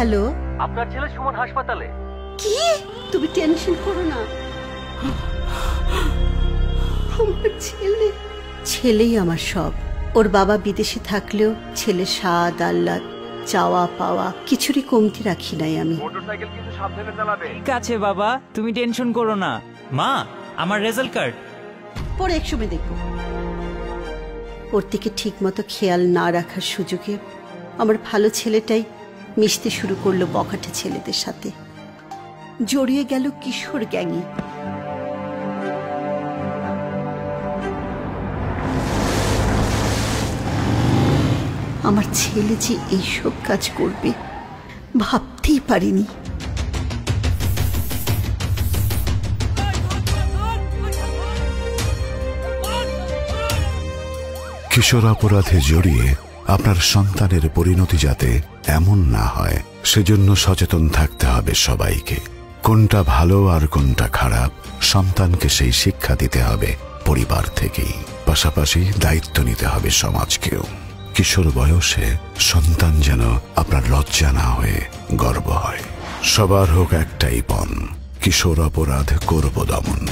Hello, আপনার ছেলে সুমন হাসপাতালে। কি? তুমি টেনশন করো না, আমার ছেলেই আমার সব। ওর বাবা বিদেশে থাকলেও ছেলের স্বাদ আহ্লাদ চাওয়া পাওয়া কিছুরই কমতি রাখি নাই আমি। মোটরসাইকেল কিন্তু সাবধানে চালাবে। ঠিক আছে বাবা, তুমি টেনশন করো না। মা, আমার রেজাল্ট কার্ড পরে একসময় দেখবো। ওর দিকে ঠিক মতো খেয়াল না রাখার সুযোগে আমার ভালো ছেলেটাই মিশতে শুরু করলো বখাটে ছেলেদের সাথে, জড়িয়ে গেল কিশোর গ্যাংয়ে। আমার ছেলে যে এইসব কাজ করবে ভাবতেই পারিনি। কিশোর অপরাধে জড়িয়ে আপনার সন্তানের পরিণতি যাতে এমন না হয় সেজন্য সচেতন থাকতে হবে সবাইকে। কোনটা ভালো আর কোনটা খারাপ সন্তানকে সেই শিক্ষা দিতে হবে পরিবার থেকেই, পাশাপাশি দায়িত্ব নিতে হবে সমাজকেও। কিশোর বয়সে সন্তান যেন আপনার লজ্জা না হয়ে গর্ব হয়। সবার হোক একটাই পণ, কিশোর অপরাধ করব দমন।